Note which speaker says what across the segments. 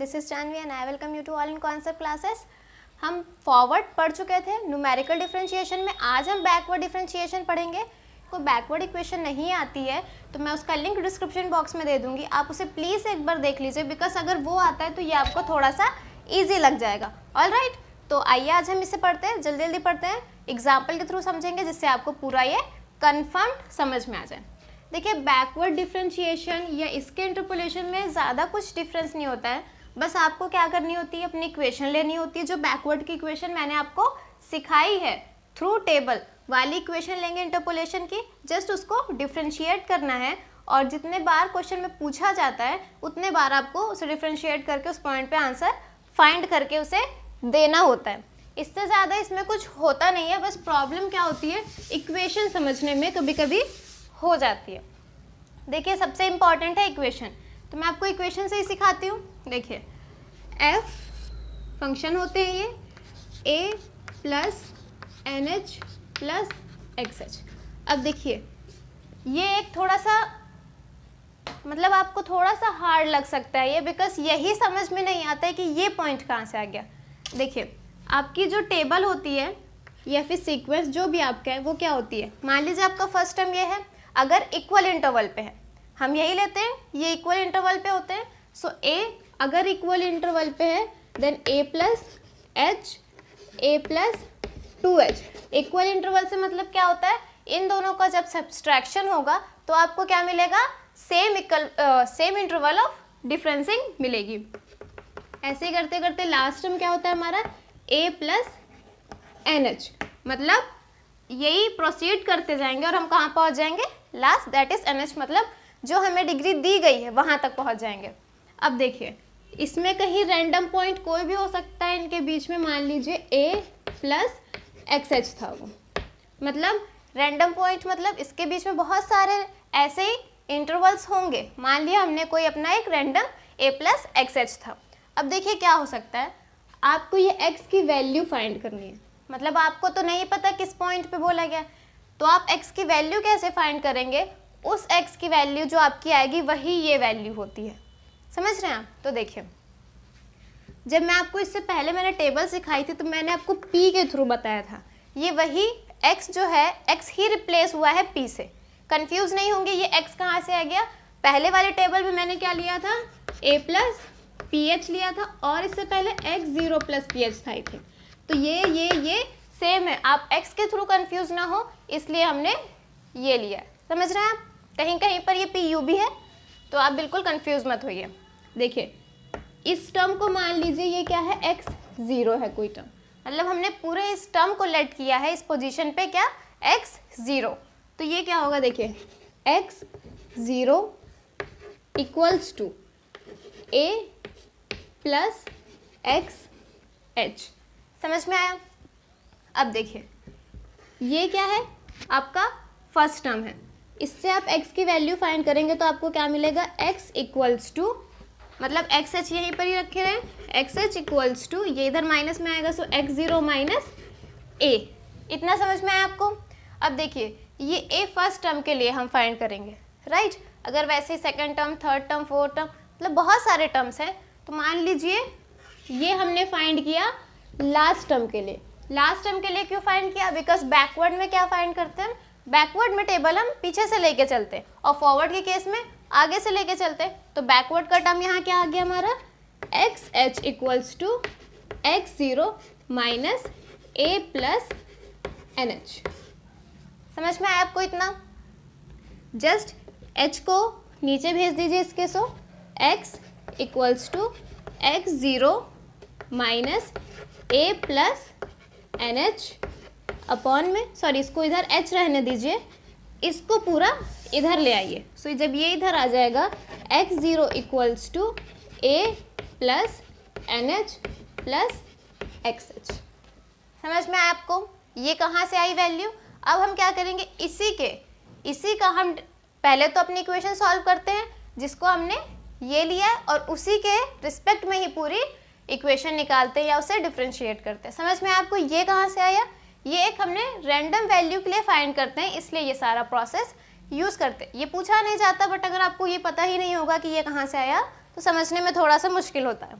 Speaker 1: This is Jahnavi and I welcome you to all in Concept Classes. हम forward पढ़ चुके थे न्यूमेरिकल डिफरेंशिएशन में, आज हम बैकवर्ड डिफरेंशिएशन पढ़ेंगे। कोई बैकवर्ड इक्वेशन नहीं आती है तो मैं उसका लिंक डिस्क्रिप्शन बॉक्स में दे दूंगी, आप उसे प्लीज़ एक बार देख लीजिए, बिकॉज अगर वो आता है तो ये आपको थोड़ा सा ईजी लग जाएगा। ऑलराइट, तो आइए आज हम इसे पढ़ते हैं, जल्दी जल्दी पढ़ते हैं, एग्जाम्पल के थ्रू समझेंगे जिससे आपको पूरा ये कन्फर्म्ड समझ में आ जाए। देखिए, बैकवर्ड डिफरेंशिएशन या इसके इंटरपोलेशन में ज़्यादा कुछ डिफरेंस नहीं होता है, बस आपको क्या करनी होती है, अपनी इक्वेशन लेनी होती है। जो बैकवर्ड की इक्वेशन मैंने आपको सिखाई है थ्रू टेबल वाली इक्वेशन लेंगे इंटरपोलेशन की, जस्ट उसको डिफरेंशिएट करना है और जितने बार क्वेश्चन में पूछा जाता है उतने बार आपको उसे डिफरेंशिएट करके उस पॉइंट पे आंसर फाइंड करके उसे देना होता है। इससे ज़्यादा इसमें कुछ होता नहीं है, बस प्रॉब्लम क्या होती है, इक्वेशन समझने में कभी कभी हो जाती है। देखिए, सबसे इम्पॉर्टेंट है इक्वेशन, तो मैं आपको इक्वेशन से ही सिखाती हूँ। देखिए, एफ फंक्शन होते हैं ये a plus N H plus X H. अब देखिए, ये एक थोड़ा सा मतलब आपको थोड़ा सा हार्ड लग सकता है ये, बिकॉज यही समझ में नहीं आता है कि ये पॉइंट कहाँ से आ गया। देखिए, आपकी जो टेबल होती है या फिर सीक्वेंस जो भी आपका है वो क्या होती है, मान लीजिए आपका फर्स्ट टर्म ये है, अगर इक्वल इंटरवल पे है, हम यही लेते हैं, ये इक्वल इंटरवल पे होते हैं। सो ए अगर इक्वल इंटरवल पे है then A plus H A plus 2h। Equal interval से मतलब क्या होता है, इन दोनों का जब सब्सट्रैक्शन होगा तो आपको क्या मिलेगा, सेम इंटरवल ऑफ डिफरेंसिंग मिलेगी। ऐसे ही करते करते लास्ट टर्म क्या होता है हमारा, a प्लस एन एच, मतलब यही प्रोसीड करते जाएंगे और हम कहाँ पहुँच जाएंगे, last, that is an H, मतलब जो हमें डिग्री दी गई है वहाँ तक पहुँच जाएंगे। अब देखिए, इसमें कहीं रैंडम पॉइंट कोई भी हो सकता है इनके बीच में, मान लीजिए a प्लस एक्स एच था वो, मतलब रैंडम पॉइंट मतलब इसके बीच में बहुत सारे ऐसे ही इंटरवल्स होंगे। मान लिया हमने कोई अपना एक random a plus X H था। अब देखिए क्या हो सकता है, आपको ये x की वैल्यू फाइंड करनी है, मतलब आपको तो नहीं पता किस पॉइंट पे बोला गया, तो आप x की वैल्यू कैसे फाइंड करेंगे, उस x की वैल्यू जो आपकी आएगी वही ये वैल्यू होती है। समझ रहे हैं आप? तो देखिए, जब मैं आपको इससे पहले मैंने टेबल सिखाई थी तो मैंने आपको p के थ्रू बताया था, ये वही x जो है, x ही रिप्लेस हुआ है p से। कंफ्यूज नहीं होंगे ये x कहाँ से आ गया, पहले वाले टेबल में मैंने क्या लिया था, a प्लस पी एच लिया था और इससे पहले x 0 प्लस पी एच था, थे। तो ये सेम है, आप x के थ्रू कंफ्यूज ना हो इसलिए हमने ये लिया। समझ रहे हैं आप? कहीं कहीं पर ये पी यू भी है, तो आप बिल्कुल कंफ्यूज मत होइए। देखिए, इस टर्म को मान लीजिए ये क्या है, x 0 है कोई टर्म, मतलब हमने पूरे इस टर्म को लेट किया है इस पोजीशन पे, क्या, x 0, तो ये क्या होगा, देखिए x 0 equals to a plus X H. समझ में आया? अब देखिए, ये क्या है, आपका फर्स्ट टर्म है, इससे आप x की वैल्यू फाइंड करेंगे तो आपको क्या मिलेगा, x इक्वल्स टू, मतलब एक्स एच यहीं पर ही रखे रहे, एक्स एच इक्वल्स टू, ये इधर माइनस में आएगा, सो x 0 माइनस a। इतना समझ में आया आपको? अब देखिए, ये a फर्स्ट टर्म के लिए हम फाइंड करेंगे, राइट। अगर वैसे ही second term, third term, fourth term, मतलब बहुत सारे टर्म्स हैं, तो मान लीजिए ये हमने फाइंड किया लास्ट टर्म के लिए। लास्ट टर्म के लिए क्यों फाइंड किया, बिकॉज बैकवर्ड में क्या फाइंड करते हैं, बैकवर्ड में टेबल हम पीछे से लेके चलते हैं और फॉरवर्ड के केस में आगे से लेके चलते हैं। तो बैकवर्ड का टर्म यहाँ क्या आ गया हमारा, X H equals to X 0 minus A plus N H. समझ में आया आपको? इतना जस्ट h को नीचे भेज दीजिए इसके, so x equals to X 0 minus a plus N H upon में, सॉरी इसको इधर h रहने दीजिए, इसको पूरा इधर ले आइए। सो जब ये इधर आ जाएगा, x 0 equals to a plus N H plus X H. समझ में आया आपको? ये कहाँ से आई वैल्यू? अब हम क्या करेंगे, इसी का हम पहले तो अपनी इक्वेशन सॉल्व करते हैं जिसको हमने ये लिया है, और उसी के रिस्पेक्ट में ही पूरी इक्वेशन निकालते हैं या उसे डिफरेंशिएट करते हैं। समझ में आपको ये कहाँ से आया? ये एक हमने रैंडम वैल्यू के लिए फाइंड करते हैं, इसलिए ये सारा प्रोसेस यूज़ करते हैं। ये पूछा नहीं जाता, बट अगर आपको ये पता ही नहीं होगा कि ये कहाँ से आया तो समझने में थोड़ा सा मुश्किल होता है।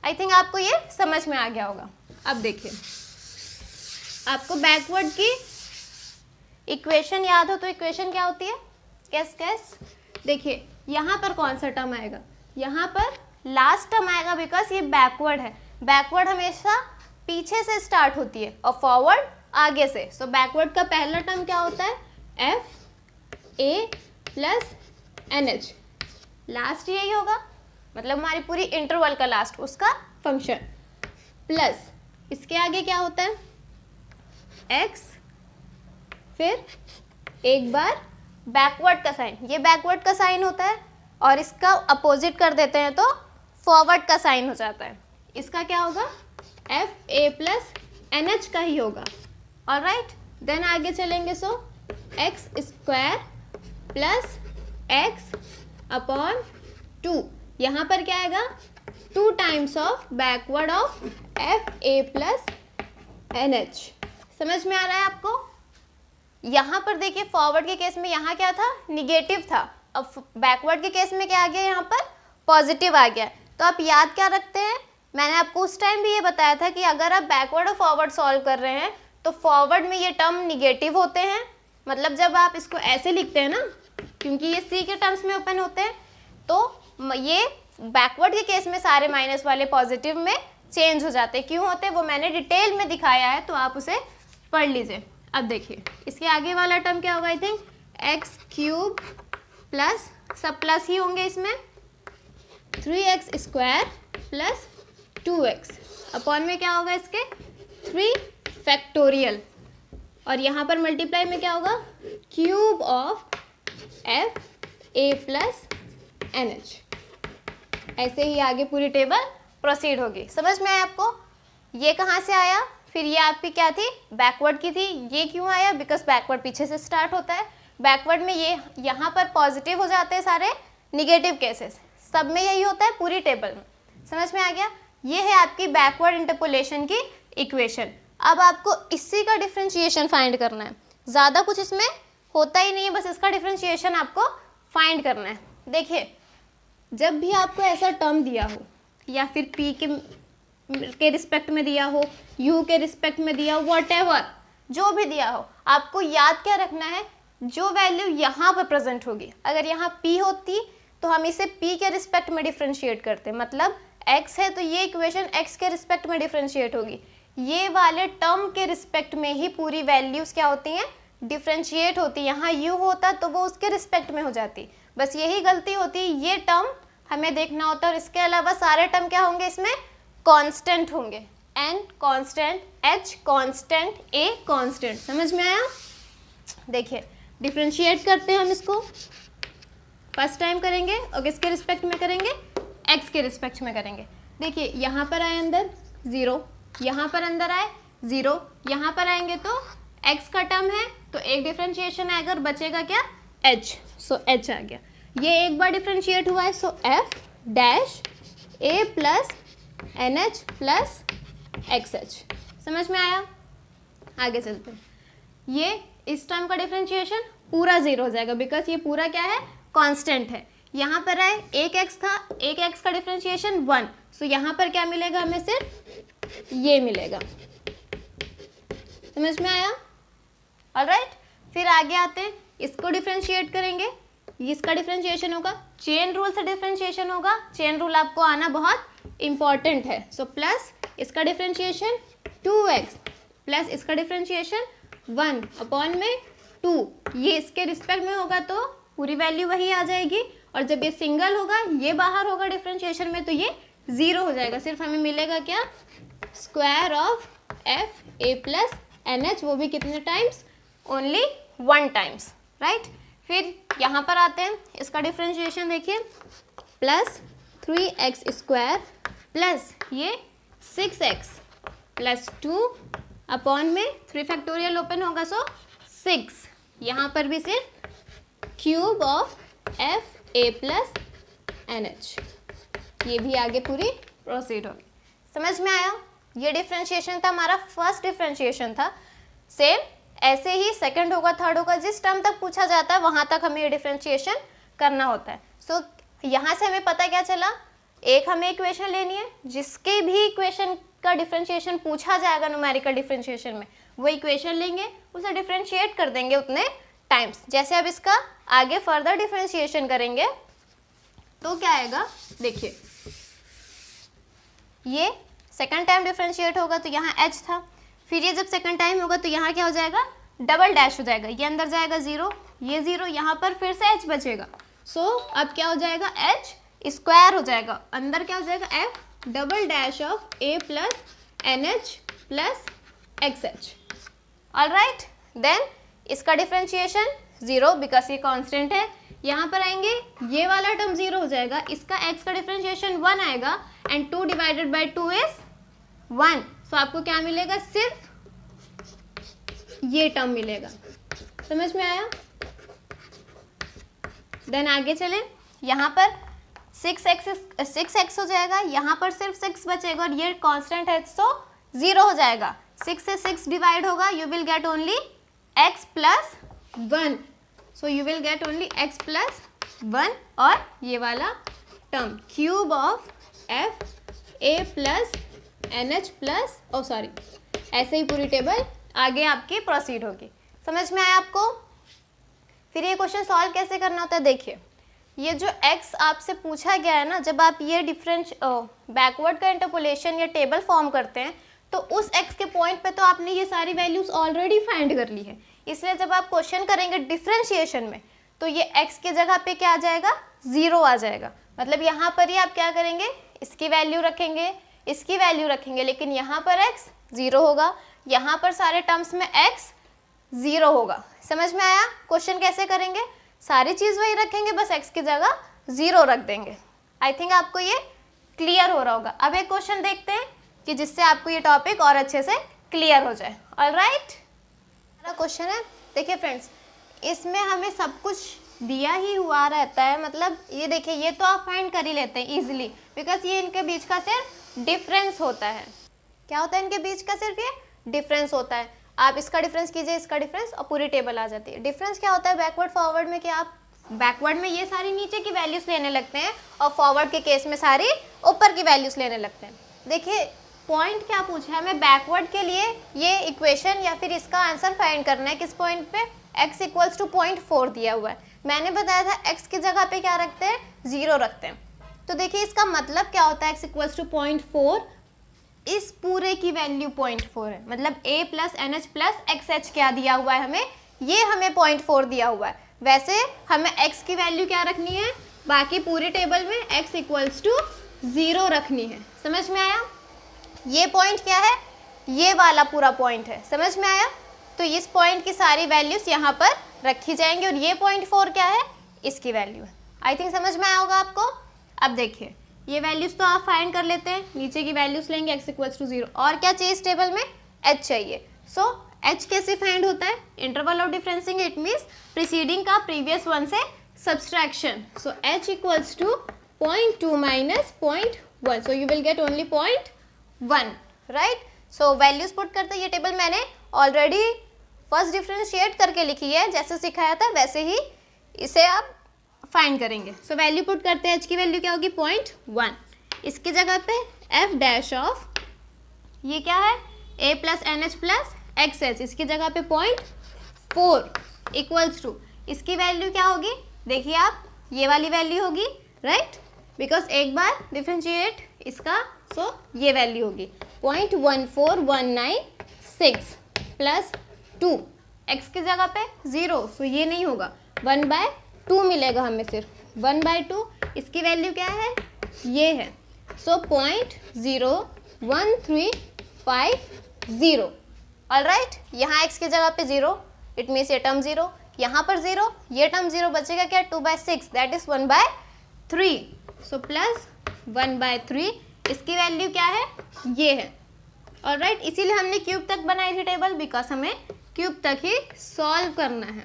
Speaker 1: आई थिंक आपको ये समझ में आ गया होगा। अब देखिए, आपको बैकवर्ड की इक्वेशन याद हो तो इक्वेशन क्या होती है? कैस देखिए यहाँ पर कौन सा टर्म आएगा? यहाँ पर लास्ट टर्म आएगा, बिकॉज ये बैकवर्ड है। बैकवर्ड हमेशा पीछे से स्टार्ट होती है और फॉरवर्ड आगे से। सो बैकवर्ड का पहला टर्म क्या होता है? FA plus NH। लास्ट यही होगा, मतलब हमारी पूरी इंटरवल का लास्ट उसका फंक्शन, प्लस इसके आगे क्या होता है? X, फिर एक बार बैकवर्ड का साइन, ये बैकवर्ड का साइन होता है और इसका अपोजिट कर देते हैं तो फॉरवर्ड का साइन हो जाता है। इसका क्या होगा? FA प्लस NH का ही होगा। ऑलराइट, देन आगे चलेंगे। सो x square plus x upon 2, यहाँ पर क्या आएगा? 2 times of backward of FA plus NH। समझ में आ रहा है आपको? यहाँ पर देखिए, फॉरवर्ड के केस में यहाँ क्या था? निगेटिव था। अब बैकवर्ड के केस में क्या आ गया? यहाँ पर पॉजिटिव आ गया। तो आप याद क्या रखते हैं? मैंने आपको उस टाइम भी ये बताया था कि अगर आप बैकवर्ड और फॉरवर्ड सॉल्व कर रहे हैं तो फॉरवर्ड में ये टर्म निगेटिव होते हैं, मतलब जब आप इसको ऐसे लिखते हैं ना, क्योंकि ये सी के टर्म्स में ओपन होते हैं, तो ये बैकवर्ड के केस में सारे माइनस वाले पॉजिटिव में चेंज हो जाते हैं। क्यों होते हैं वो मैंने डिटेल में दिखाया है, तो आप उसे पढ़ लीजिए। अब देखिए इसके आगे वाला टर्म क्या होगा? I think x cube plus, सब प्लस ही होंगे इसमें, 3x square plus 2x upon में क्या होगा इसके? 3 फैक्टोरियल, और यहाँ पर मल्टीप्लाई में क्या होगा? Cube of FA plus NH। ऐसे ही आगे पूरी टेबल प्रोसीड होगी। समझ में आया आपको? ये कहाँ से आया? फिर ये आपकी क्या थी? बैकवर्ड की थी। ये क्यों आया? बिकॉज बैकवर्ड पीछे से स्टार्ट होता है। बैकवर्ड में ये यहाँ पर पॉजिटिव हो जाते हैं सारे, निगेटिव केसेस सब में यही होता है पूरी टेबल में। समझ में आ गया? ये है आपकी बैकवर्ड इंटरपोलेशन की इक्वेशन। अब आपको इसी का डिफरेंशिएशन फाइंड करना है। ज़्यादा कुछ इसमें होता ही नहीं है, बस इसका डिफरेंशिएशन आपको फाइंड करना है। देखिए, जब भी आपको ऐसा टर्म दिया हो या फिर P के रिस्पेक्ट में दिया हो, U के रिस्पेक्ट में दिया हो, व्हाटएवर जो भी दिया हो, आपको याद क्या रखना है? जो वैल्यू यहाँ पर प्रेजेंट होगी, अगर यहाँ P होती तो हम इसे P के रिस्पेक्ट में डिफरेंशिएट करते, मतलब X है तो ये इक्वेशन X के रिस्पेक्ट में डिफरेंशिएट होगी। ये वाले टर्म के रिस्पेक्ट में ही पूरी वैल्यूज क्या होती हैं? डिफरेंशिएट होती। यहाँ U होता तो वो उसके रिस्पेक्ट में हो जाती। बस यही गलती होती, ये टर्म हमें देखना होता है और इसके अलावा सारे टर्म क्या होंगे? इसमें कांस्टेंट होंगे। N constant, H constant, A constant. समझ में आया? देखिए डिफरेंशिएट करते हैं हम इसको। फर्स्ट टाइम करेंगे और किसके रिस्पेक्ट में करेंगे? X के रिस्पेक्ट में करेंगे। देखिए यहाँ पर आए अंदर 0, यहाँ पर अंदर आए 0, यहाँ पर आएंगे तो X का टर्म है तो एक डिफरेंशिएशन आएगा और बचेगा क्या? H। सो H आ गया। ये एक बार डिफरेंशिएट हुआ है, सो F dash A plus NH plus XH। समझ में आया? आगे चलते हैं। ये इस टर्म का डिफरेंशिएशन पूरा 0 हो जाएगा, बिकॉज ये पूरा क्या है? कांस्टेंट है। यहाँ पर आए एक x था, एक x का डिफरेंशिएशन 1, सो यहाँ पर क्या मिलेगा हमें? सिर्फ ये मिलेगा। समझ में आया? ऑलराइट, फिर आगे आते हैं, इसको डिफरेंशिएट करेंगे। इसका डिफरेंशिएशन होगा चेन रूल से डिफरेंशिएशन होगा। चेन रूल आपको आना बहुत इंपॉर्टेंट है। सो प्लस इसका डिफरेंशिएशन 2x प्लस इसका डिफरेंशिएशन 1 अपॉन में 2, ये इसके रिस्पेक्ट में होगा तो पूरी वैल्यू वही आ जाएगी, और जब ये सिंगल होगा, ये बाहर होगा डिफरेंशिएशन में, तो ये 0 हो जाएगा। सिर्फ हमें मिलेगा क्या? Square of FA plus NH, वो भी कितने टाइम्स? Only 1 times, right. फिर यहाँ पर आते हैं, इसका डिफरेंशिएशन देखिए, प्लस 3x स्क्वायर प्लस ये 6x प्लस 2 अपॉन में 3 फैक्टोरियल ओपन होगा, सो 6। यहाँ पर भी सिर्फ cube of FA plus NH, ये भी आगे पूरी प्रोसीड होगी। समझ में आया? ये डिफरेंशिएशन था हमारा, फर्स्ट डिफरेंशिएशन था। सेम ऐसे ही सेकंड होगा, थर्ड होगा, जिस टर्म तक पूछा जाता है वहाँ तक हमें ये डिफरेंशिएशन करना होता है। सो यहाँ से हमें पता क्या चला? एक हमें इक्वेशन लेनी है जिसके भी इक्वेशन का डिफरेंशिएशन पूछा जाएगा न्यूमेरिकल डिफरेंशिएशन में, वो इक्वेशन लेंगे, उसे डिफरेंशिएट कर देंगे उतने टाइम्स। जैसे अब इसका आगे फर्दर डिफरेंशिएशन करेंगे तो क्या आएगा, देखिए ये सेकंड टाइम डिफरेंशिएट होगा तो यहाँ h था, फिर ये जब सेकंड टाइम होगा तो यहाँ क्या हो जाएगा, डबल डैश हो जाएगा, ये अंदर जाएगा 0, ये 0, यहाँ पर फिर से h बचेगा। सो अब क्या हो जाएगा, h स्क्वायर हो जाएगा, अंदर क्या हो जाएगा, f double dash of a plus NH plus XH। All right, then इसका डिफरेंशिएशन 0 बिकॉज ये कांस्टेंट है, यहाँ पर आएंगे ये वाला टर्म 0 हो जाएगा, इसका x का डिफरेंशिएशन 1 आएगा एंड 2 डिवाइडेड बाई 2 इज 1। सो आपको क्या मिलेगा, सिर्फ ये टर्म मिलेगा। समझ में आया? देन आगे चलें, यहाँ पर 6x हो जाएगा, यहाँ पर सिर्फ 6 बचेगा और ये कांस्टेंट है तो 0 हो जाएगा। 6 से 6 डिवाइड होगा, you will get only x plus 1। So you will get only x plus 1 और ये वाला term cube of f a plus NH plus ऐसे ही पूरी टेबल आगे आपकी प्रोसीड होगी। समझ में आया आपको? फिर ये क्वेश्चन सॉल्व कैसे करना होता है, देखिए ये जो x आपसे पूछा गया है ना, जब आप ये बैकवर्ड का इंटरपोलेशन या टेबल फॉर्म करते हैं तो उस x के पॉइंट पे तो आपने ये सारी वैल्यूज ऑलरेडी फाइंड कर ली है, इसलिए जब आप क्वेश्चन करेंगे डिफरेंशिएशन में तो ये x की जगह पे क्या आ जाएगा, 0 आ जाएगा। मतलब यहाँ पर ही आप क्या करेंगे, इसकी वैल्यू रखेंगे, इसकी वैल्यू रखेंगे, लेकिन यहाँ पर x 0 होगा, यहाँ पर सारे टर्म्स में x 0 होगा। समझ में आया? क्वेश्चन कैसे करेंगे, सारी चीज़ वही रखेंगे, बस x की जगह 0 रख देंगे। आई थिंक आपको ये क्लियर हो रहा होगा। अब एक क्वेश्चन देखते हैं कि जिससे आपको ये टॉपिक और अच्छे से क्लियर हो जाए। ऑलराइट, क्वेश्चन है, देखिए फ्रेंड्स, इसमें हमें सब कुछ दिया ही हुआ रहता है, मतलब ये देखिए ये तो आप फाइंड कर ही लेते हैं इजीली, बिकॉज ये इनके बीच का सिर्फ डिफरेंस होता है। क्या होता है इनके बीच का, सिर्फ ये डिफरेंस होता है। आप इसका डिफरेंस कीजिए, इसका डिफरेंस, और पूरी टेबल आ जाती है। डिफरेंस क्या होता है बैकवर्ड फॉरवर्ड में, कि आप बैकवर्ड में ये सारी नीचे की वैल्यूज लेने लगते हैं और फॉरवर्ड के केस में सारी ऊपर की वैल्यूज लेने लगते हैं। देखिए पॉइंट क्या पूछा है हमें, बैकवर्ड के लिए ये इक्वेशन या फिर इसका आंसर फाइंड करना है। किस पॉइंट पे, x इक्वल्स टू 0.4 दिया हुआ है। मैंने बताया था x की जगह पे क्या रखते हैं, 0 रखते हैं। तो देखिए इसका मतलब क्या होता है, x इक्वल्स टू 0.4, इस पूरे की वैल्यू 0.4 है, मतलब a plus NH plus XH क्या दिया हुआ है हमें, ये हमें 0.4 दिया हुआ है। वैसे हमें x की वैल्यू क्या रखनी है, बाकी पूरी टेबल में x इक्वल्स टू 0 रखनी है। समझ में आया? ये पॉइंट क्या है, ये वाला पूरा पॉइंट है। समझ में आया? तो इस पॉइंट की सारी वैल्यूज यहाँ पर रखी जाएंगी और ये 0.4 क्या है, इसकी वैल्यू है। आई थिंक समझ में आया होगा आपको। अब देखिए ये वैल्यूज तो आप फाइंड कर लेते हैं, नीचे की वैल्यूज लेंगे x इक्वल्स टू 0, और क्या चाहिए इस टेबल में, h चाहिए। सो h कैसे फाइंड होता है, interval of differencing, it means preceding का प्रीवियस वन से subtraction. So h equals to 0.2 minus 0.1, so you will get only 0.1, right. So values put करते हैं, ये टेबल मैंने ऑलरेडी फर्स्ट डिफरेंशिएट करके लिखी है, जैसे सिखाया था वैसे ही इसे आप फाइंड करेंगे। सो वैल्यू पुट करते हैं, h की वैल्यू क्या होगी 0.1, इसकी जगह पे f डैश ऑफ ये क्या है a plus NH plus XH, इसकी जगह पे 0.4 इक्वल्स टू, इसकी वैल्यू क्या होगी, देखिए आप ये वाली वैल्यू होगी, राइट, बिकॉज एक बार डिफरेंशिएट इसका, सो ये वैल्यू होगी 0.14196 प्लस 2, x की जगह पे 0, सो ये नहीं होगा, 1/2 मिलेगा हमें, सिर्फ 1/2, इसकी वैल्यू क्या है, ये है, सो 0.01350। ऑलराइट, यहाँ x की जगह पे 0, इट मीन्स ये टर्म 0, यहाँ पर 0, ये टर्म 0, बचेगा क्या 2/6, दैट इज 1/3, सो प्लस 1/3, इसकी वैल्यू क्या है, ये है। ऑलराइट, इसीलिए हमने क्यूब तक बनाई थी टेबल, बिकॉज हमें क्यूब तक ही सॉल्व करना है,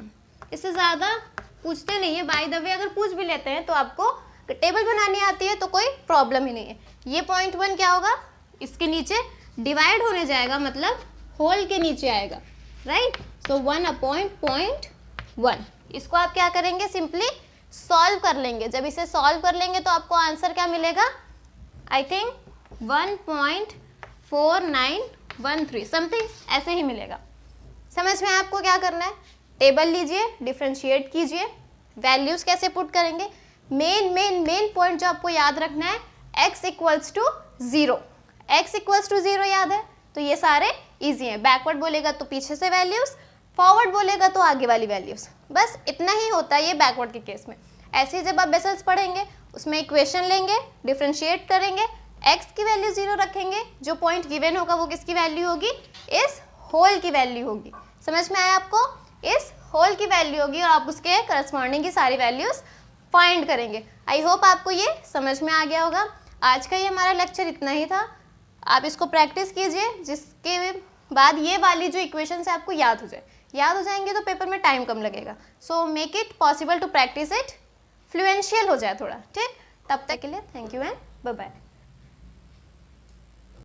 Speaker 1: इससे ज़्यादा पूछते नहीं है। बाय द वे अगर पूछ भी लेते हैं तो आपको टेबल बनानी आती है तो कोई प्रॉब्लम ही नहीं है। ये 0.1 क्या होगा, इसके नीचे डिवाइड होने जाएगा, मतलब होल के नीचे आएगा, राइट। सो 1/0.1, इसको आप क्या करेंगे, सिंपली सॉल्व कर लेंगे। जब इसे सॉल्व कर लेंगे तो आपको आंसर क्या मिलेगा, आई थिंक 1.4913 समथिंग ऐसे ही मिलेगा। समझ में आपको क्या करना है? टेबल लीजिए, डिफ्रेंशिएट कीजिए, वैल्यूज कैसे पुट करेंगे। मेन पॉइंट जो आपको याद रखना है, x equals to 0, x equals to 0 याद है, तो ये सारे इजी हैं। बैकवर्ड बोलेगा तो पीछे से वैल्यूज, फॉरवर्ड बोलेगा तो आगे वाली वैल्यूज, बस इतना ही होता है ये बैकवर्ड के केस में। ऐसे ही जब आप बेसल्स पढ़ेंगे उसमें इक्वेशन लेंगे, डिफ्रेंशिएट करेंगे, x की वैल्यू 0 रखेंगे, जो पॉइंट गिवन होगा वो किसकी वैल्यू होगी? इस होल की वैल्यू होगी। समझ में आया आपको? इस होल की वैल्यू होगी और आप उसके करस्पॉन्डिंग की सारी वैल्यूज फाइंड करेंगे। आई होप आपको ये समझ में आ गया होगा। आज का ये हमारा लेक्चर इतना ही था। आप इसको प्रैक्टिस कीजिए, जिसके बाद ये वाली जो इक्वेशन है आपको याद हो जाए। याद हो जाएंगे तो पेपर में टाइम कम लगेगा। So make it possible to practise it, fluential हो जाए थोड़ा, ठीक। तब तक के लिए thank you and bye bye.